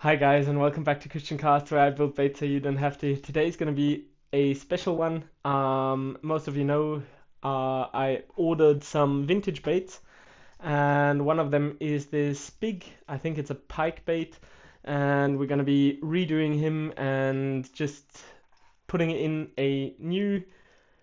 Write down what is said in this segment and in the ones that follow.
Hi guys, and welcome back to Christian Cast, where I build baits so you don't have to. Today's gonna be a special one. Most of you know, I ordered some vintage baits, and one of them is this big, I think it's a pike bait, and we're gonna be redoing him and just putting in a new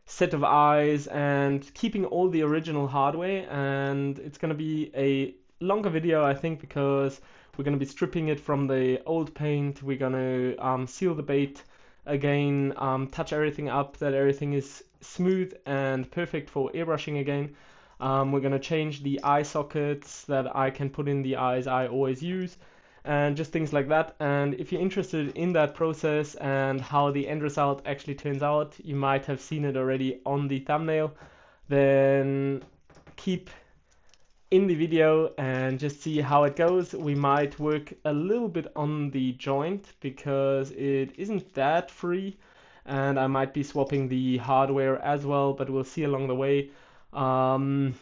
set of eyes and keeping all the original hardware. And it's going to be a longer video, I think, because we're going to be stripping it from the old paint. We're going to seal the bait again, touch everything up that everything is smooth and perfect for airbrushing again. We're going to change the eye sockets that I can put in the eyes I always use, and just things like that. And if you're interested in that process and how the end result actually turns out, you might have seen it already on the thumbnail, then keep in the video and just see how it goes. We might work a little bit on the joint because it isn't that free, and I might be swapping the hardware as well, but we'll see along the way. Um,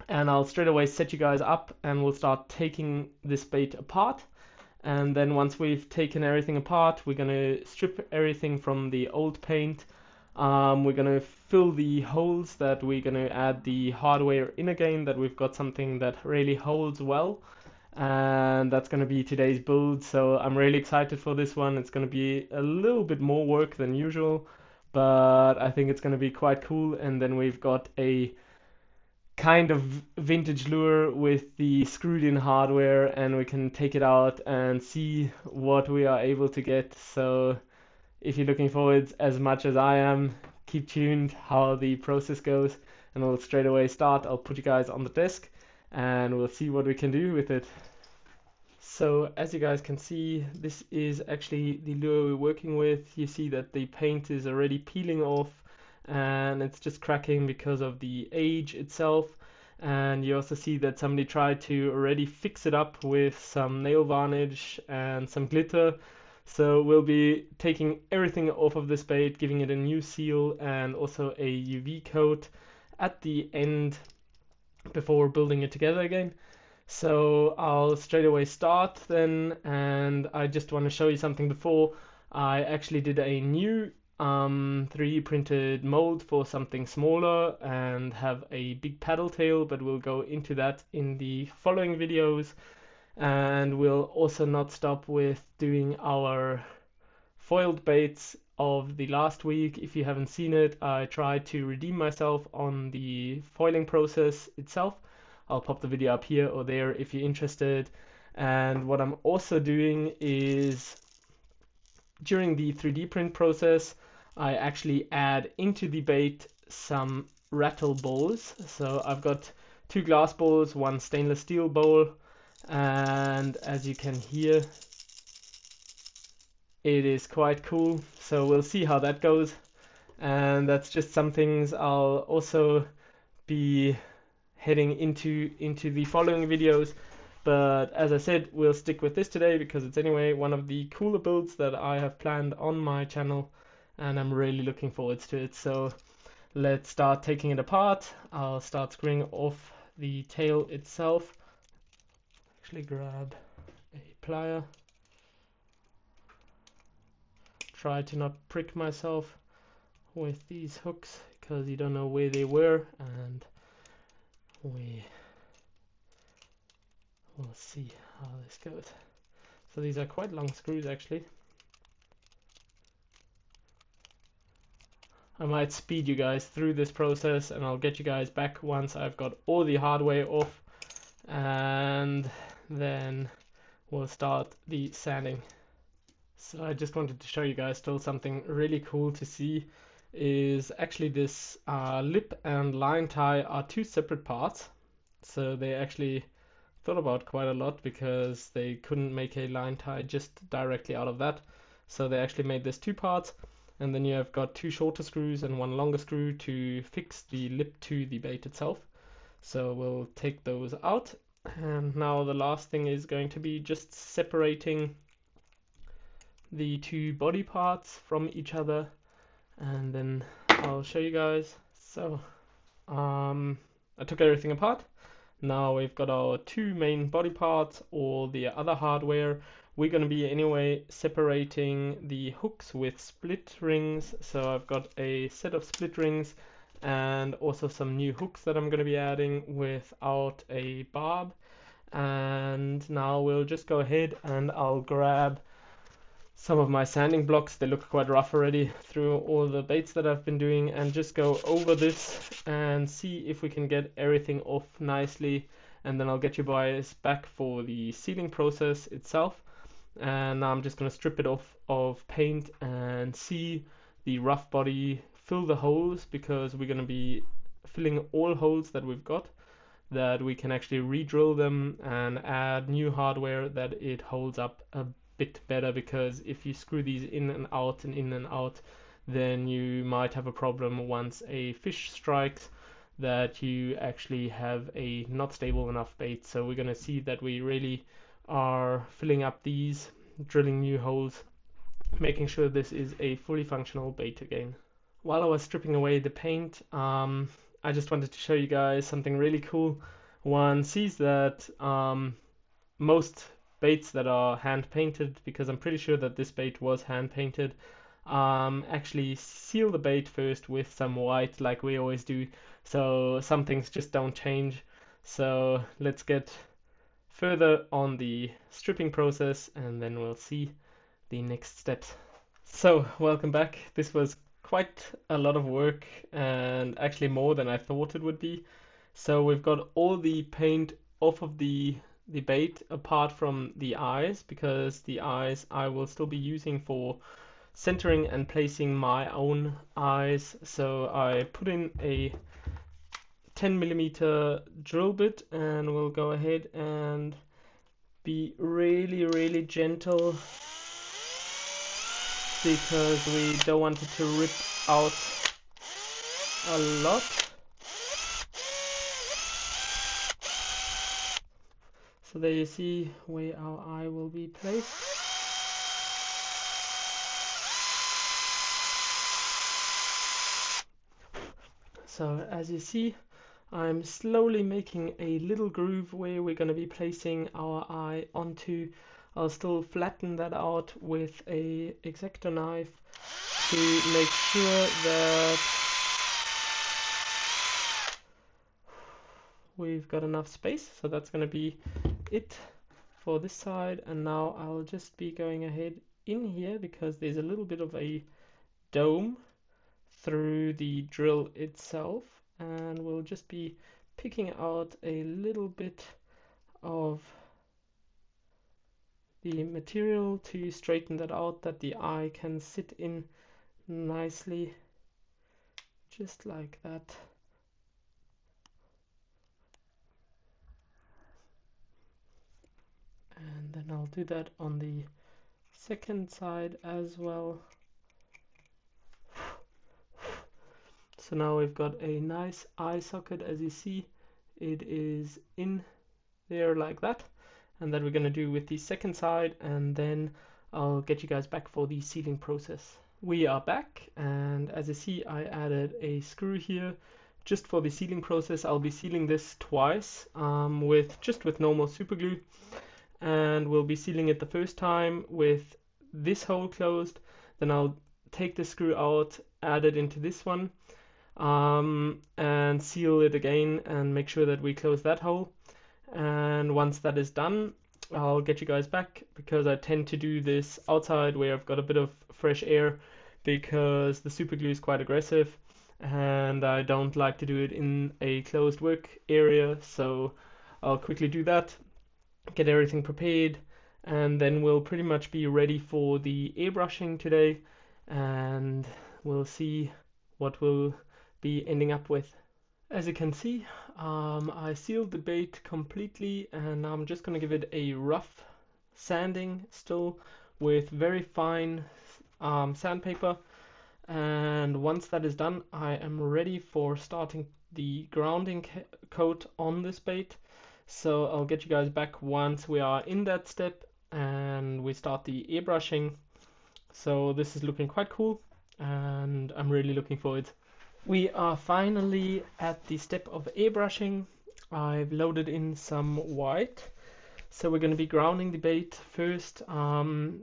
and I'll straight away set you guys up and we'll start taking this bait apart. And then once we've taken everything apart, we're going to strip everything from the old paint. We're going to fill the holes that we're going to add the hardware in again, that we've got something that really holds well. And that's going to be today's build. So I'm really excited for this one. It's going to be a little bit more work than usual, but I think it's going to be quite cool. And then we've got a kind of vintage lure with the screwed in hardware, and we can take it out and see what we are able to get. So if you're looking forward as much as I am, keep tuned how the process goes, and we'll straight away start. I'll put you guys on the desk and we'll see what we can do with it. So as you guys can see, this is actually the lure we're working with. You see that the paint is already peeling off and it's just cracking because of the age itself. And you also see that somebody tried to already fix it up with some nail varnish and some glitter. So we'll be taking everything off of this bait, giving it a new seal and also a UV coat at the end before building it together again. So I'll straight away start then, and I just want to show you something before. I actually did a new 3D printed mold for something smaller and have a big paddle tail, but we'll go into that in the following videos. And we'll also not stop with doing our foiled baits of the last week. If you haven't seen it, I tried to redeem myself on the foiling process itself. I'll pop the video up here or there if you're interested. And what I'm also doing is, during the 3D print process, I actually add into the bait some rattle bowls. So I've got two glass bowls, one stainless steel bowl, and as you can hear, it is quite cool. So we'll see how that goes. And that's just some things I'll also be heading into the following videos. But as I said, we'll stick with this today because it's anyway one of the cooler builds that I have planned on my channel, and I'm really looking forward to it. So let's start taking it apart. I'll start screwing off the tail itself. Actually grab a plier. Try to not prick myself with these hooks because you don't know where they were, and we'll see how this goes. So these are quite long screws actually. I might speed you guys through this process and I'll get you guys back once I've got all the hardware off, and then we'll start the sanding. So I just wanted to show you guys still something really cool to see is actually this lip and line tie are two separate parts. So they actually thought about quite a lot because they couldn't make a line tie just directly out of that. So they actually made this two parts, and then you have got two shorter screws and one longer screw to fix the lip to the bait itself. So we'll take those out, and now the last thing is going to be just separating the two body parts from each other, and then I'll show you guys. So I took everything apart. Now we've got our two main body parts, all the other hardware we're going to be anyway separating the hooks with split rings. So I've got a set of split rings and also some new hooks that I'm going to be adding without a barb. And now we'll just go ahead and I'll grab some of my sanding blocks. They look quite rough already through all the baits that I've been doing, and just go over this and see if we can get everything off nicely, and then I'll get you guys back for the sealing process itself. And now I'm just going to strip it off of paint and see the rough body fill the holes, because we're going to be filling all holes that we've got, that we can actually re-drill them and add new hardware that it holds up a bit better, because if you screw these in and out and in and out, then you might have a problem once a fish strikes, that you actually have a not stable enough bait. So we're going to see that we really are filling up these, drilling new holes, making sure this is a fully functional bait again. While I was stripping away the paint, I just wanted to show you guys something really cool. One sees that most baits that are hand painted, because I'm pretty sure that this bait was hand painted, actually seal the bait first with some white like we always do, so some things just don't change. So let's get further on the stripping process and then we'll see the next steps. So welcome back. This was quite a lot of work, and actually more than I thought it would be. So we've got all the paint off of the bait apart from the eyes, because the eyes I will still be using for centering and placing my own eyes. So I put in a 10mm drill bit, and we'll go ahead and be really gentle, because we don't want it to rip out a lot. So there you see where our eye will be placed. So as you see, I'm slowly making a little groove where we're going to be placing our eye onto. I'll still flatten that out with a X-Acto knife to make sure that we've got enough space. So that's going to be it for this side. And now I'll just be going ahead in here, because there's a little bit of a dome through the drill itself, and we'll just be picking out a little bit of the material to straighten that out, that the eye can sit in nicely, just like that. And then I'll do that on the second side as well. So now we've got a nice eye socket. As you see, it is in there like that, and that we're going to do with the second side, and then I'll get you guys back for the sealing process. We are back, and as you see, I added a screw here just for the sealing process. I'll be sealing this twice with normal super glue, and we'll be sealing it the first time with this hole closed. Then I'll take the screw out, add it into this one, and seal it again and make sure that we close that hole. And once that is done, I'll get you guys back, because I tend to do this outside where I've got a bit of fresh air, because the super glue is quite aggressive and I don't like to do it in a closed work area. So I'll quickly do that, get everything prepared, and then we'll pretty much be ready for the airbrushing today, and we'll see what we'll be ending up with. As you can see, I sealed the bait completely, and I'm just going to give it a rough sanding still with very fine sandpaper. And once that is done, I am ready for starting the grounding coat on this bait. So I'll get you guys back once we are in that step and we start the airbrushing. So this is looking quite cool, and I'm really looking forward. We are finally at the step of airbrushing. I've loaded in some white. So we're going to be grounding the bait first.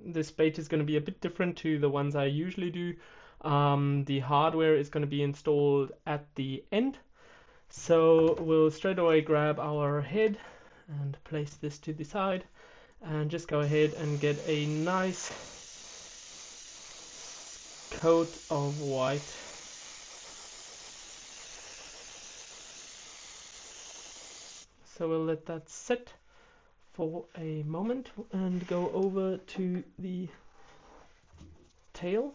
This bait is going to be a bit different to the ones I usually do. The hardware is going to be installed at the end. So we'll straight away grab our head and place this to the side and just go ahead and get a nice coat of white. So we'll let that sit for a moment and go over to the tail.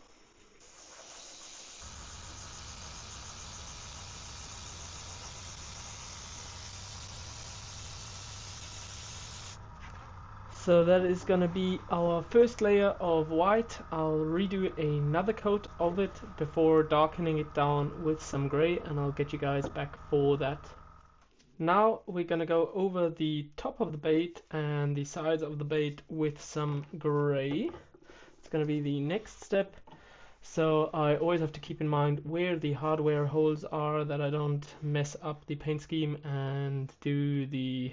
So that is going to be our first layer of white. I'll redo another coat of it before darkening it down with some grey, and I'll get you guys back for that. Now we're going to go over the top of the bait and the sides of the bait with some grey. It's going to be the next step. So I always have to keep in mind where the hardware holes are, that I don't mess up the paint scheme and do the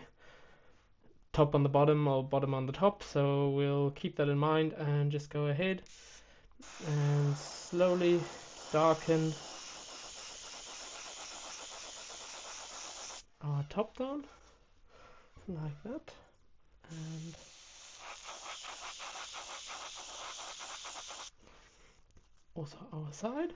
top on the bottom or bottom on the top. So we'll keep that in mind and just go ahead and slowly darken our top down like that, and also our side.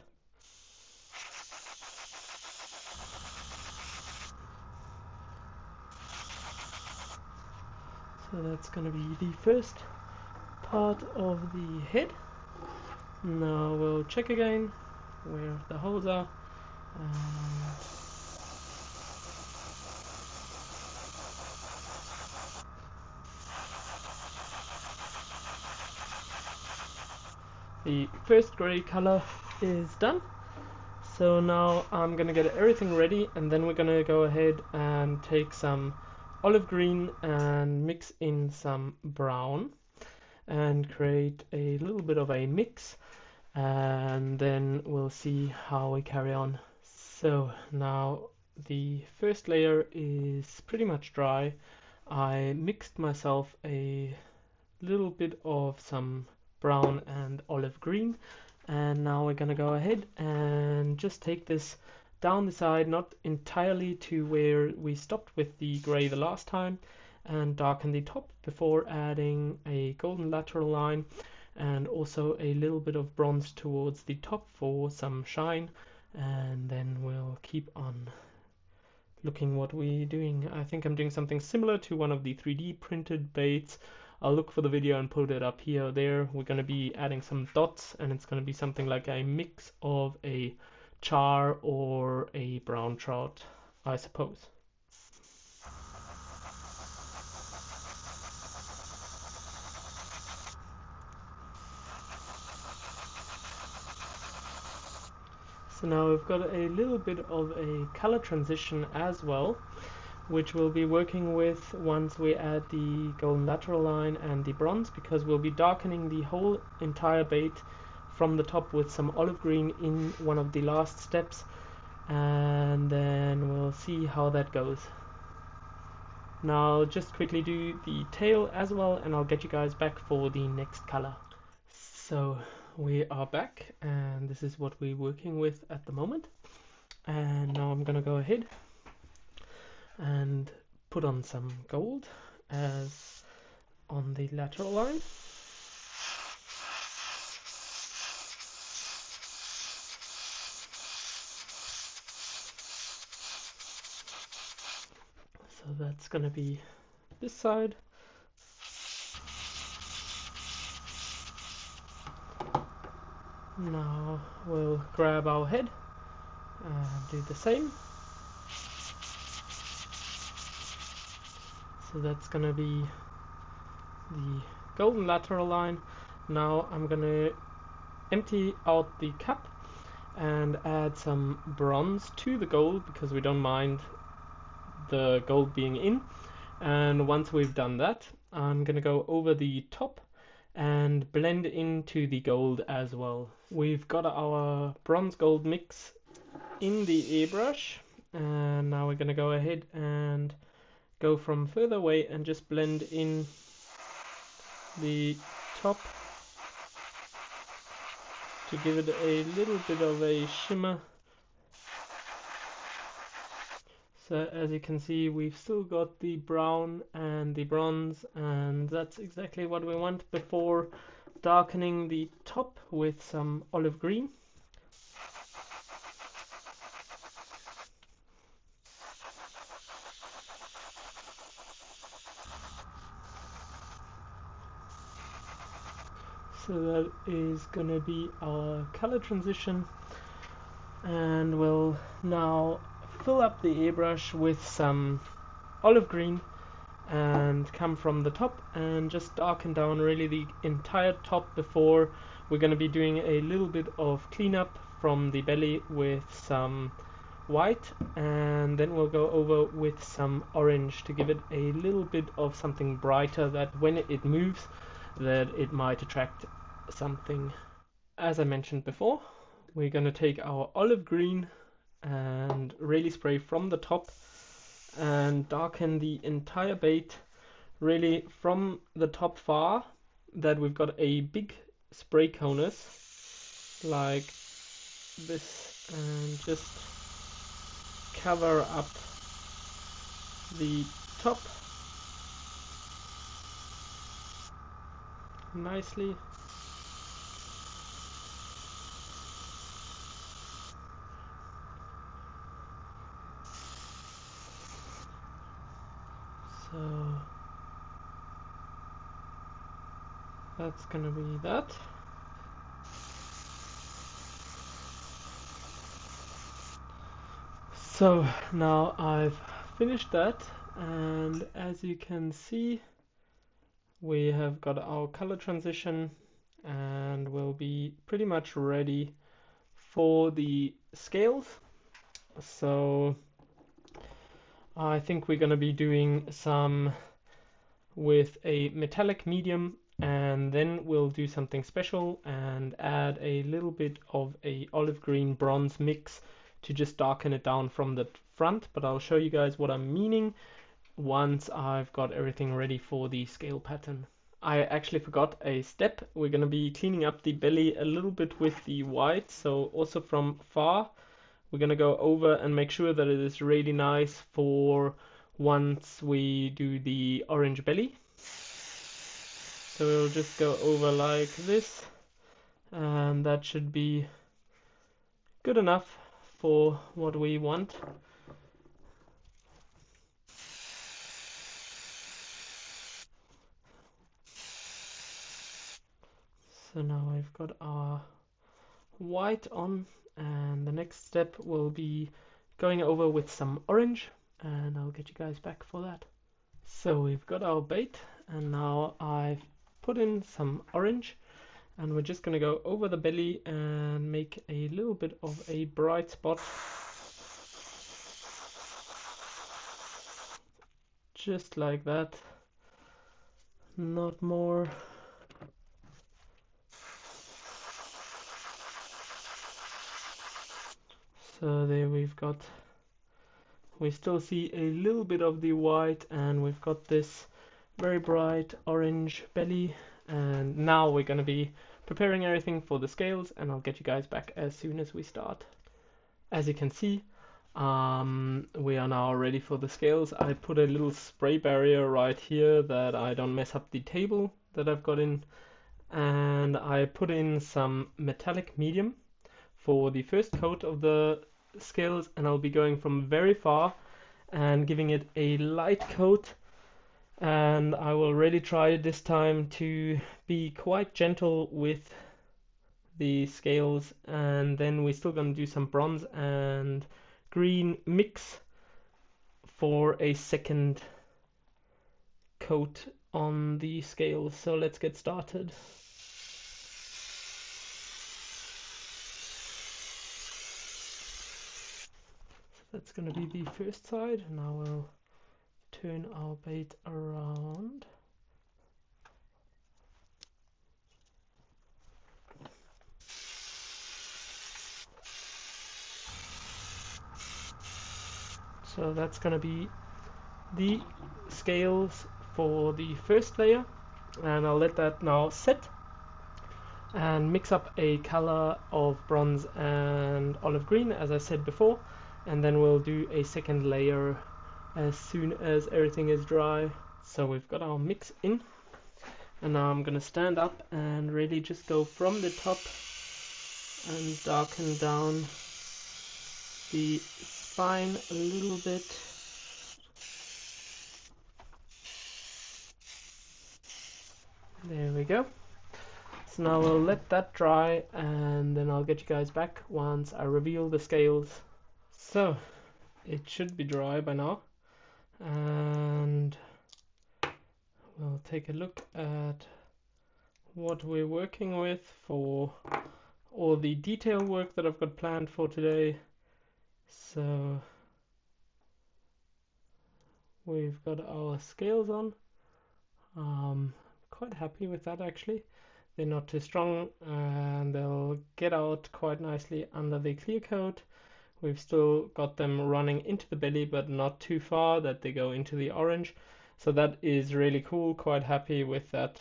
So that's going to be the first part of the head. Now we'll check again where the holes are. The first grey color is done. So now I'm going to get everything ready, and then we're going to go ahead and take some olive green and mix in some brown and create a little bit of a mix, and then we'll see how we carry on. So now the first layer is pretty much dry. I mixed myself a little bit of some brown and olive green, and now we're gonna go ahead and just take this down the side, not entirely to where we stopped with the grey the last time, and darken the top before adding a golden lateral line and also a little bit of bronze towards the top for some shine, and then we'll keep on looking what we're doing. I think I'm doing something similar to one of the 3D printed baits. I'll look for the video and put it up here or there. We're going to be adding some dots, and it's going to be something like a mix of a char or a brown trout, I suppose. So now we've got a little bit of a color transition as well, which we'll be working with once we add the golden lateral line and the bronze, because we'll be darkening the whole entire bait from the top with some olive green in one of the last steps, and then we'll see how that goes. Now I'll just quickly do the tail as well, and I'll get you guys back for the next color. So we are back, and this is what we're working with at the moment. And now I'm gonna go ahead and put on some gold as on the lateral line. So that's going to be this side. Now we'll grab our head and do the same. So that's going to be the golden lateral line. Now I'm going to empty out the cup and add some bronze to the gold, because we don't mind the gold being in. And once we've done that, I'm going to go over the top and blend into the gold as well. We've got our bronze gold mix in the airbrush, and now we're going to go ahead and go from further away and just blend in the top to give it a little bit of a shimmer. So as you can see, we've still got the brown and the bronze, and that's exactly what we want before darkening the top with some olive green. So that is gonna be our color transition, and we'll now fill up the airbrush with some olive green and come from the top and just darken down really the entire top before we're going to be doing a little bit of cleanup from the belly with some white, and then we'll go over with some orange to give it a little bit of something brighter, that when it moves that it might attract something. As I mentioned before, we're going to take our olive green and really spray from the top and darken the entire bait really from the top far, that we've got a big spray conus like this, and just cover up the top nicely. So that's gonna be that. So now I've finished that, and as you can see, we have got our color transition and we'll be pretty much ready for the scales. So I think we're going to be doing some with a metallic medium, and then we'll do something special and add a little bit of a olive green bronze mix to just darken it down from the front, but I'll show you guys what I'm meaning once I've got everything ready for the scale pattern. I actually forgot a step. We're going to be cleaning up the belly a little bit with the white, so also from far we're going to go over and make sure that it is really nice for once we do the orange belly. So we'll just go over like this, and that should be good enough for what we want. So now we've got our white on, and the next step will be going over with some orange, and I'll get you guys back for that. So we've got our bait, and now I've put in some orange, and we're just going to go over the belly and make a little bit of a bright spot, just like that, not more. So there we still see a little bit of the white, and we've got this very bright orange belly, and now we're going to be preparing everything for the scales, and I'll get you guys back as soon as we start. As you can see, we are now ready for the scales. I put a little spray barrier right here that I don't mess up the table that I've got in, and I put in some metallic medium for the first coat of the scales, and I'll be going from very far and giving it a light coat, and I will really try this time to be quite gentle with the scales, and then we're still going to do some bronze and green mix for a second coat on the scales. So let's get started. That's going to be the first side. Now we'll turn our bait around. So that's going to be the scales for the first layer, and I'll let that now set and mix up a color of bronze and olive green as I said before, and then we'll do a second layer as soon as everything is dry. So we've got our mix in, and now I'm gonna stand up and really just go from the top and darken down the spine a little bit. There we go. So now we'll let that dry, and then I'll get you guys back once I reveal the scales. So it should be dry by now, and we'll take a look at what we're working with for all the detail work that I've got planned for today. So we've got our scales on. Quite happy with that actually. They're not too strong and they'll get out quite nicely under the clear coat. We've still got them running into the belly, but not too far that they go into the orange. So that is really cool, quite happy with that.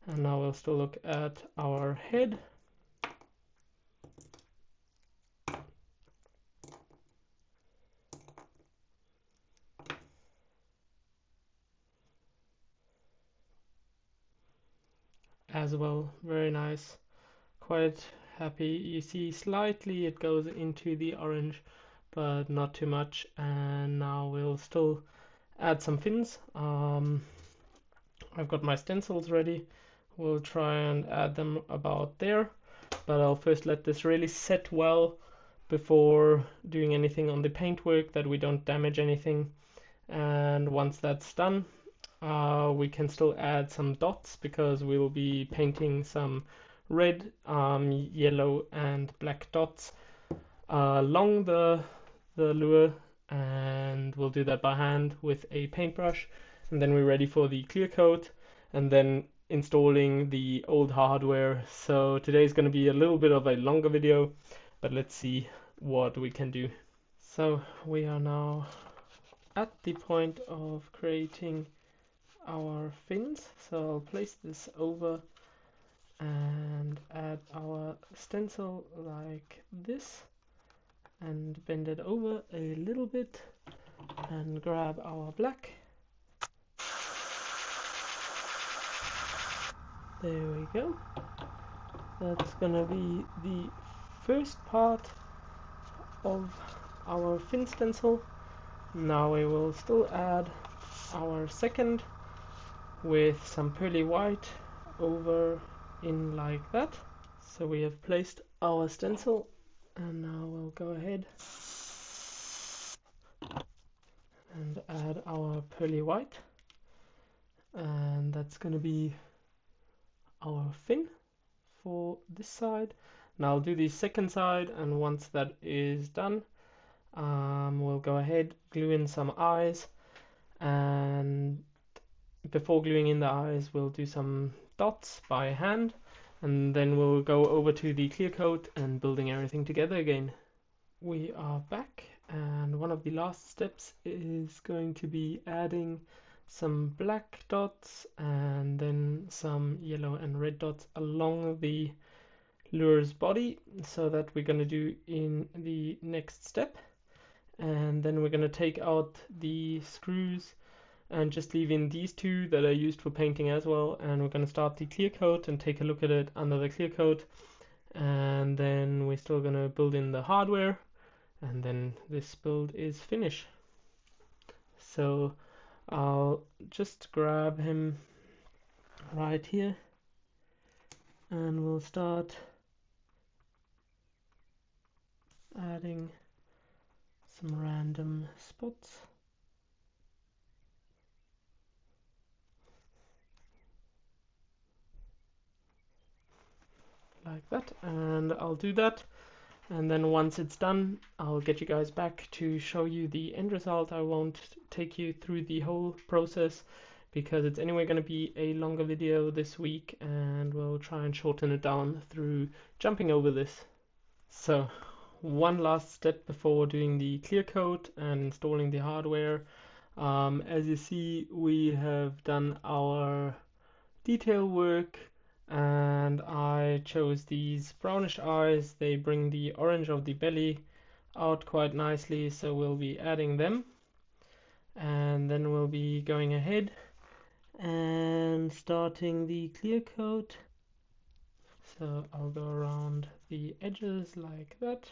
And now we'll still look at our head. As well, very nice, quite happy. You see slightly it goes into the orange, but not too much. And now we'll still add some fins. I've got my stencils ready. We'll try and add them about there, but I'll first let this really set well before doing anything on the paintwork, that we don't damage anything. And once that's done, we can still add some dots because we will be painting some red, yellow and black dots along the lure, and we'll do that by hand with a paintbrush. And then we're ready for the clear coat and then installing the old hardware. So today's going to be a little bit of a longer video, but let's see what we can do. So we are now at the point of creating our fins. So I'll place this over and add our stencil like this and bend it over a little bit and grab our black. There we go. That's gonna be the first part of our fin stencil. Now we will still add our second with some pearly white over in like that. So we have placed our stencil, and now we'll go ahead and add our pearly white, and that's going to be our fin for this side. Now I'll do the second side, and once that is done, we'll go ahead, glue in some eyes, and before gluing in the eyes we'll do some dots by hand, and then we'll go over to the clear coat and building everything together again. We are back, and one of the last steps is going to be adding some black dots and then some yellow and red dots along the lure's body. So that we're going to do in the next step, and then we're going to take out the screws and just leave in these two that are used for painting as well, and we're going to start the clear coat and take a look at it under the clear coat, and then we're still going to build in the hardware, and then this build is finished. So I'll just grab him right here and we'll start adding some random spots. Like that, and I'll do that, and then once it's done I'll get you guys back to show you the end result. I won't take you through the whole process because it's anyway going to be a longer video this week, and we'll try and shorten it down through jumping over this. So one last step before doing the clear coat and installing the hardware. As you see, we have done our detail work, and I chose these brownish eyes. They bring the orange of the belly out quite nicely, so we'll be adding them, and then we'll be going ahead and starting the clear coat. So I'll go around the edges like that,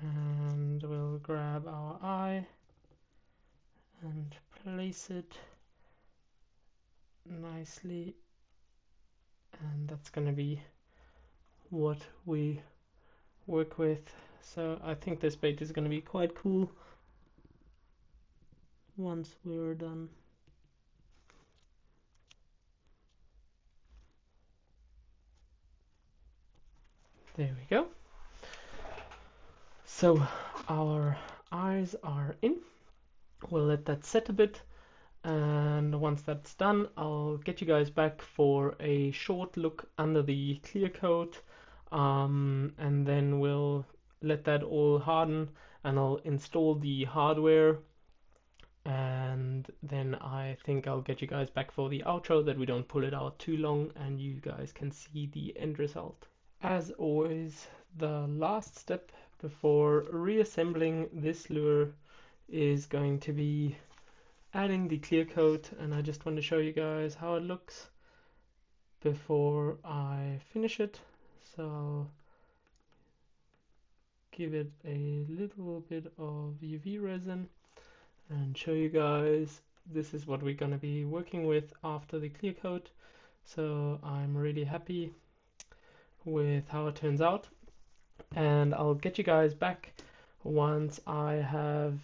and we'll grab our eye and place it nicely, and that's going to be what we work with. So I think this bait is going to be quite cool once we're done. There we go. So our eyes are in. We'll let that set a bit, and once that's done, I'll get you guys back for a short look under the clear coat, and then we'll let that all harden, and I'll install the hardware, and then I think I'll get you guys back for the outro, that we don't pull it out too long and you guys can see the end result. As always, the last step before reassembling this lure is going to be adding the clear coat, and I just want to show you guys how it looks before I finish it. So I'll give it a little bit of UV resin and show you guys this is what we're going to be working with after the clear coat. So I'm really happy with how it turns out, and I'll get you guys back once I have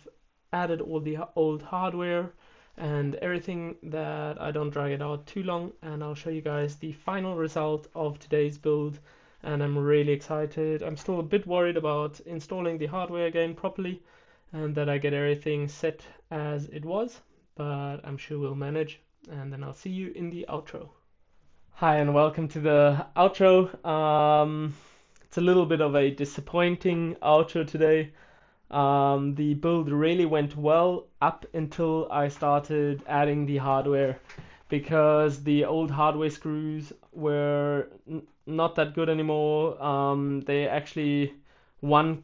added all the old hardware and everything, that I don't drag it out too long, and I'll show you guys the final result of today's build. And I'm really excited. I'm still a bit worried about installing the hardware again properly and that I get everything set as it was, but I'm sure we'll manage, and then I'll see you in the outro. Hi and welcome to the outro. It's a little bit of a disappointing outro today. The build really went well up until I started adding the hardware, because the old hardware screws were not that good anymore. They actually, one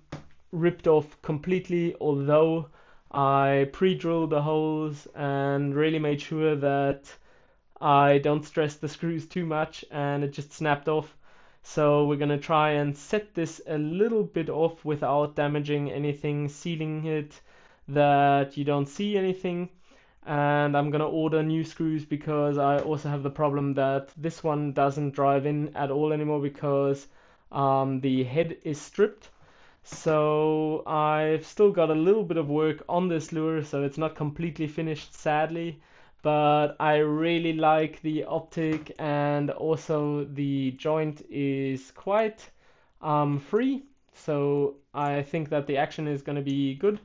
ripped off completely, although I pre-drilled the holes and really made sure that I don't stress the screws too much, and it just snapped off. So we're gonna try and set this a little bit off without damaging anything, sealing it that you don't see anything. And I'm gonna order new screws, because I also have the problem that this one doesn't drive in at all anymore, because the head is stripped. So I've still got a little bit of work on this lure, so it's not completely finished, sadly. But I really like the optic, and also the joint is quite free. So I think that the action is going to be good.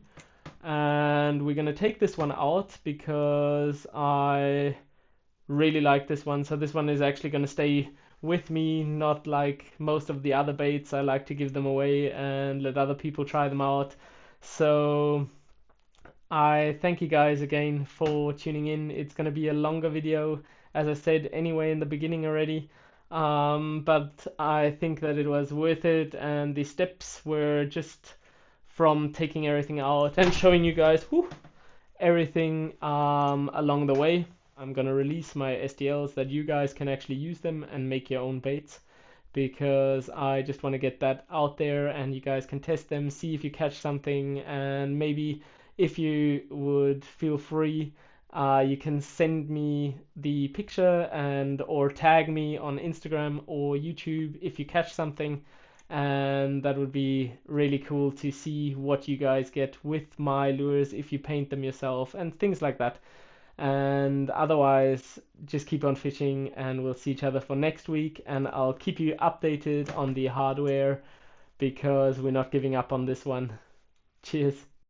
And we're going to take this one out because I really like this one. So this one is actually going to stay with me, not like most of the other baits. I like to give them away and let other people try them out. So I thank you guys again for tuning in. It's going to be a longer video, as I said anyway in the beginning already. But I think that it was worth it, and the steps were just from taking everything out and showing you guys everything along the way. I'm gonna release my STLs that you guys can actually use them and make your own baits, because I just want to get that out there and you guys can test them, see if you catch something, and maybe if you would feel free, you can send me the picture and or tag me on Instagram or YouTube if you catch something, and that would be really cool to see what you guys get with my lures, if you paint them yourself and things like that. And otherwise, just keep on fishing, and we'll see each other for next week, and I'll keep you updated on the hardware, because we're not giving up on this one. Cheers.